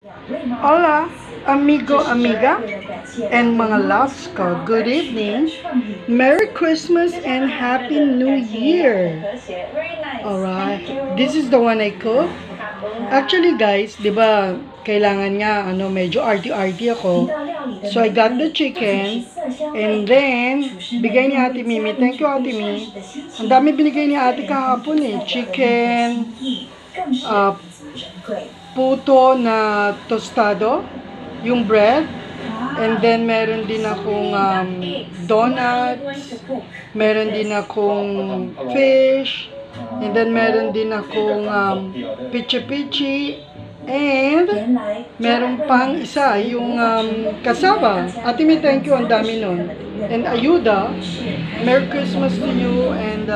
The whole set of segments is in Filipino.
Hola, amigo, amiga, and mga loves ko. Good evening, Merry Christmas, and Happy New Year. Alright, this is the one I cook. Actually guys, di ba, kailangan nga, medyo arty-arty ako. So I got the chicken, and then, bigay ni Ate Mimi. Thank you, Ate Mimi. Ang dami binigay ni Ate kahapon chicken, puto na tostado, yung bread, and then meron din akong donuts, meron din akong fish, and then meron din akong pichi-pichi, and meron pang isa, yung kasaba. Ate Mi, thank you, ang dami nun. And ayuda, Merry Christmas to you, and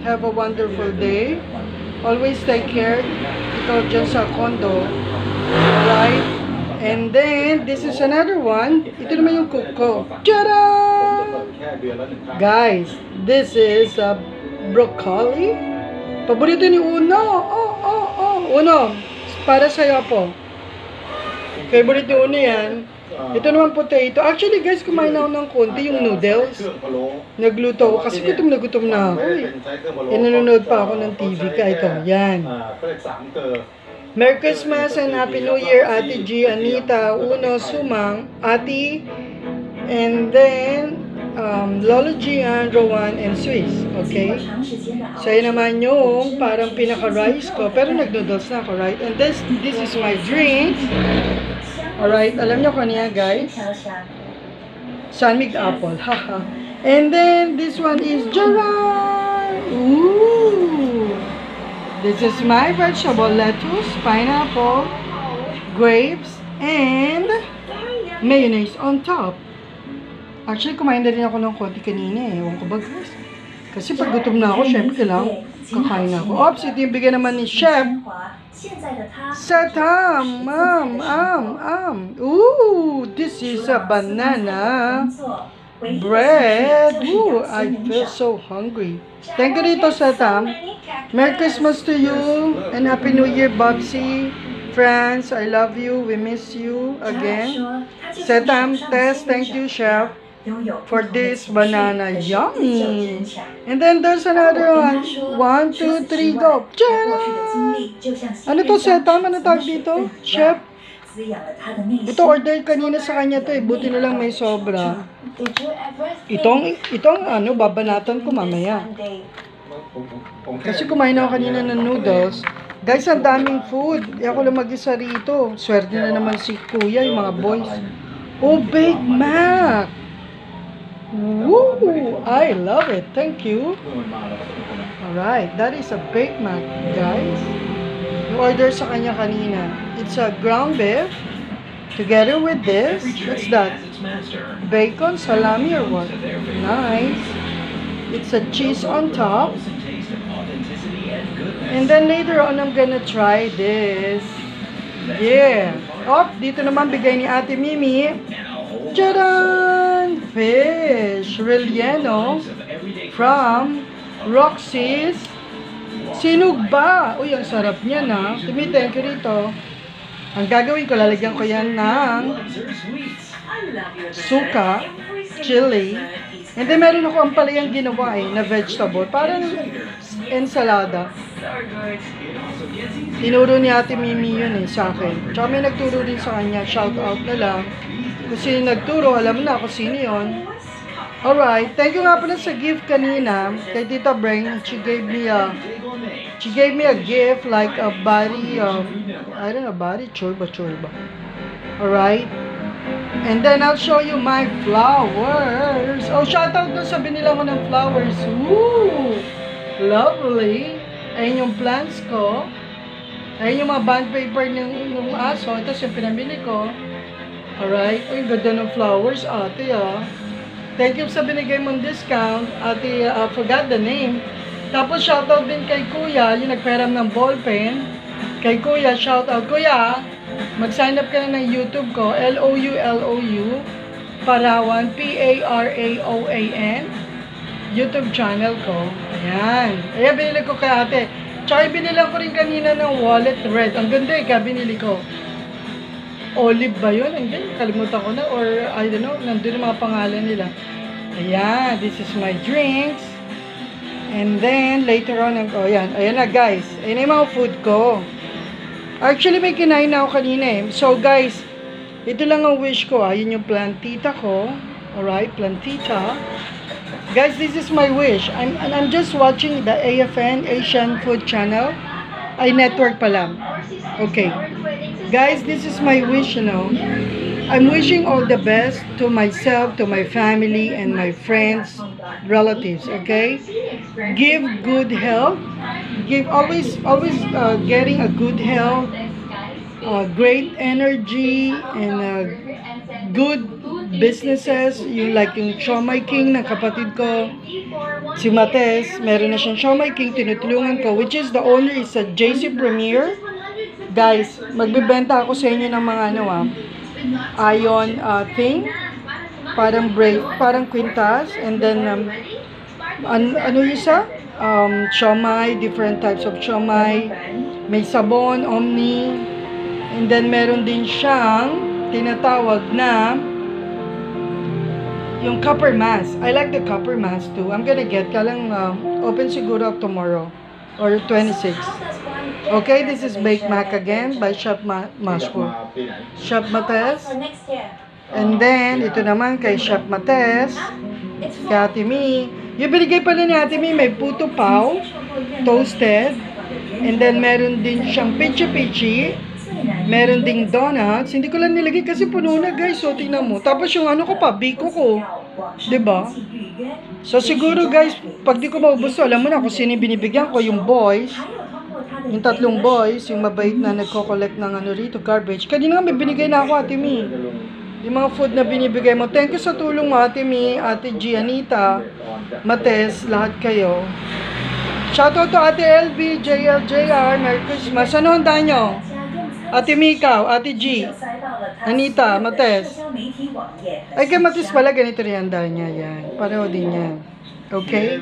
have a wonderful day. Always take care. Ikaw dyan sa condo. Alright? And then, this is another one. Ito naman yung cook ko. Tada! Guys, this is broccoli. Paborito ni Uno. Uno, para sa'yo po. Favorite ni Uno yan. Ito naman potato. Actually guys, kumain ako ng konti yung noodles. Nagluto ako kasi gutom na ako. Nanonood pa ako ng TV ka. Ito, yan. Merry Christmas and Happy New Year, Ate G, Anita, Uno, Sumang, Ate, and then Lolo Gian, Rowan, and Swiss. Okay? So yun naman yung parang pinaka-rice ko. Pero nag-noodles na ako, right? And this is my drink. Alright, alam nyo kanya guys? Sunmig apple, haha. And then, this one is Gerard! Ooh! This is my vegetable, lettuce, pineapple, grapes, and mayonnaise on top. Actually, kumain na rin ako ng konti kanina Ewan ko ba guys? Kasi pag gutom na ako, syempre kailangan kakain na ako. Oops, ito yung bigyan naman ni Chef. Satam, Ooh, this is a banana bread. Ooh, I feel so hungry. Thank you dito, Satam. Merry Christmas to you and Happy New Year, Bobsy. Friends, I love you. We miss you again. Satam, Tess, thank you, Chef, for this banana. Yummy. And then there's another one. 1, 2, 3, go. Ano to, Satam? Ano tawag dito? Chef? Ito order kanina sa kanya to Buti na lang may sobra. Itong babanatan ko mamaya. Kasi kumain ako kanina ng noodles. Guys, ang daming food. Ako lang mag-isa rito. Swerte na naman si Kuya, yung mga boys. Oh, Big Mac! Woo! I love it. Thank you. Alright, that is a Big Mac, guys. You order sa kanya kanina. It's a ground beef together with this. What's that? Bacon, salami, or what? Nice. It's a cheese on top. And then later on, I'm gonna try this. Yeah. Oh, dito naman bigay ni Ate Mimi. Tcharan! Fish relleno from Roxy's Sinugba. Uy, ang sarap niya na. Tumi, thank you rito. Ang gagawin ko, lalagyan ko yan ng suka, chili, and then meron ako ang palayang ginawa na vegetable. Parang ensalada. Tinuro ni Ate Mimi yun sa akin. Tsaka may nagturo din sa kanya. Shout out na lang. Kung sino nagturo, alam na kung sino yun. Alright, thank you nga pala sa gift kanina kay Tita Breng. She gave me a gift like a body, I don't know, body churba. Alright, and then I'll show you my flowers. Oh, shout out doon sa binila ko ng flowers. Woo! Lovely. Ayun yung plants ko. Ayun yung mga bond paper ng aso. Ito yung pinamili ko. Alright, uy, ganda ng flowers, ate Thank you sa binigay mong discount. Ate, forgot the name. Tapos shoutout din kay Kuya, yung nagperam ng ballpen. Kay Kuya, shoutout. Kuya, mag-sign up ka na ng YouTube ko, LOU, Parawan, P-A-R-A-O-A-N. YouTube channel ko. Ayan. Ayan, binili ko kay ate. Tsaka binilang ko rin kanina ng wallet red. Ang ganda binili ko. Olive ba yun? Hindi, kalimutan ko na. Or, I don't know, nandun yung mga pangalan nila. Ayan, this is my drinks. And then, later on, oh, ayan na guys. Ayan na yung mga food ko. Actually, may kinain na ako kanina eh. So, guys, ito lang ang wish ko. Yun yung plantita ko. Alright, plantita. Guys, this is my wish. I'm just watching the AFN, Asian Food Channel. Ay, network pala. Okay. Guys, this is my wish, you know. I'm wishing all the best to myself, to my family, and my friends, relatives, okay? Give good health. Give always getting a good health, great energy, and good businesses. Yung like yung Siomai King ng kapatid ko, si Mates, meron na siyang Siomai King, tinutulungan ko, which is the owner is a JC Premier. Guys, magbibenta ako sa inyo ng mga iron thing, parang quintas, and then ano isa? Siomai, different types of siomai, may sabon, omni, and then meron din siyang tinatawag na yung copper mass. I like the copper mass too. I'm gonna get, kalang open siguro tomorrow or 26. Okay, this is Baked Mac again by Chef Mashpo. Chef Mates. And then, ito naman kay Chef Mates. Kay Ate Mi. Yung binigay pala ni Ate Mi, may puto pao, toasted. And then, meron din siyang pichi-pichi. Meron ding donuts. Hindi ko lang nilagay kasi puno na guys. So, tingnan mo. Tapos yung ano ko pa, biko ko. Diba? So, siguro guys, pag di ko maubos, alam mo na kung sino binibigyan ko, yung boys. Yung tatlong boys, yung mabait na nagko-collect ng rito, garbage. Kanina nga may binigay na ako, Ate Mi. Yung mga food na binibigay mo. Thank you sa tulong mo, Ate Mi, Ate G, Anita, Mates, lahat kayo. Shoutout to Ate LB, JL, JR, Merry Christmas. Ano handa nyo? Ate Mi, ikaw, Ate G, Anita, Mates. Ay, kay Mates pala, ganito rin handa niya. Yan. Pareho din yan. Okay?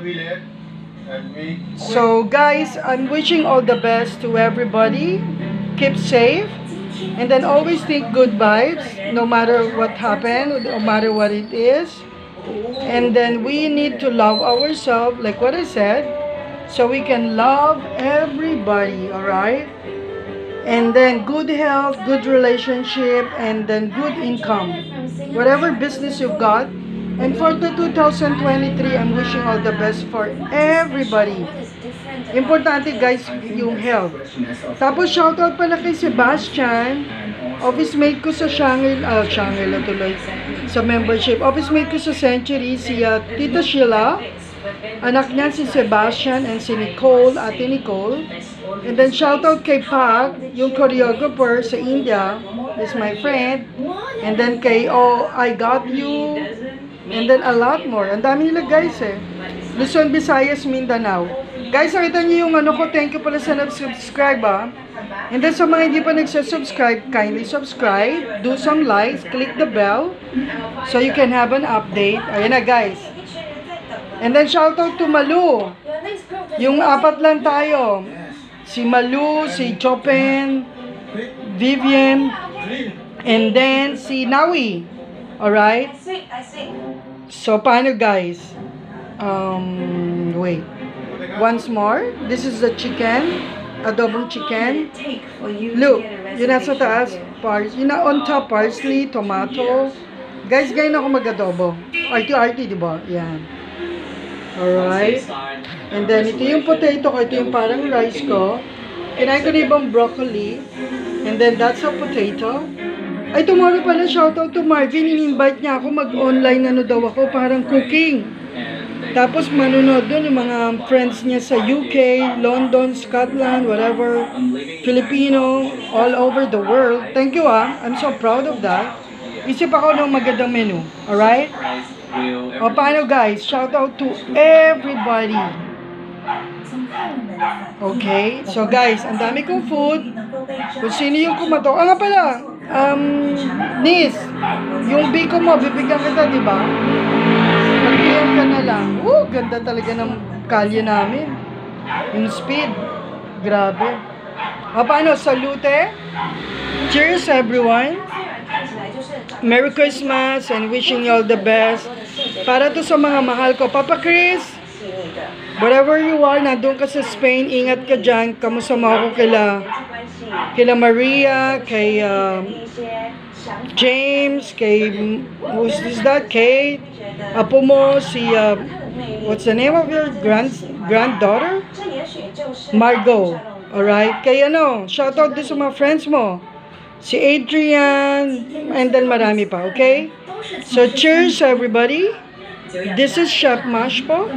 So guys, I'm wishing all the best to everybody. Keep safe, and then always think good vibes no matter what happened, no matter what it is. And then we need to love ourselves, like what I said, so we can love everybody. All right, and then good health, good relationship, and then good income, whatever business you've got. And for the 2023, I'm wishing all the best for everybody. Importante guys, yung health. Tapos shoutout pala kay Sebastian, office mate ko sa Shangri-La tuloy, sa membership. Office mate ko sa Century, si Tita Sheila, anak niya si Sebastian, and si Nicole, Ate Nicole. And then shoutout kay Pak, yung choreographer sa India, is my friend. And then kay I Got You. And then a lot more. Ang dami nila guys eh. Luzon, Visayas, Mindanao. Guys, nakita niyo yung ko. Thank you pala sa nag-subscribe And then sa mga hindi pa nag-subscribe, kindly subscribe. Do some likes. Click the bell. So you can have an update. Ayan na guys. And then shoutout to Malu. Yung apat lang tayo. Si Malu, si Chopin, Vivian, and then si Nawi. Alright? So, paano guys? Wait. Once more. This is the chicken. Adobong chicken. Look. Yun nasa taas. Yun na on top. Parsley, tomato. Guys, ganyan ako mag-adobo. Arty-arty, diba? Yan. Alright. And then, ito yung potato ko. Ito yung parang rice ko. Kinain ko na ibang broccoli. And then, that's a potato. Ay, tomorrow pala, shoutout to Marvin. In-invite niya ako, mag-online daw ako, parang cooking. Tapos manunod doon yung mga friends niya sa UK, London, Scotland, whatever, Filipino, all over the world. Thank you I'm so proud of that. Isip ako ng magandang menu. Alright? O, paano guys? Shoutout to everybody. Okay? So guys, ang dami kong food. Kung sino yung kumato. Nga pala, Nis, yung biko mo, bibigyan kita, di ba? Mag-PM ka na lang. Ganda talaga ng kalye namin. Yung speed. Grabe. O, paano? Salute. Cheers, everyone. Merry Christmas and wishing you all the best. Para to sa mga mahal ko. Papa Chris, wherever you are, nandun ka sa Spain, ingat ka dyan. Kamusta mo ako kila Maria, kay James, kay, who's that? Kate, apo mo, si, what's the name of your granddaughter? Margot. Alright? Kay shoutout din sa mga friends mo. Si Adrian, and then marami pa, okay? So, cheers everybody. This is Chef Mash po.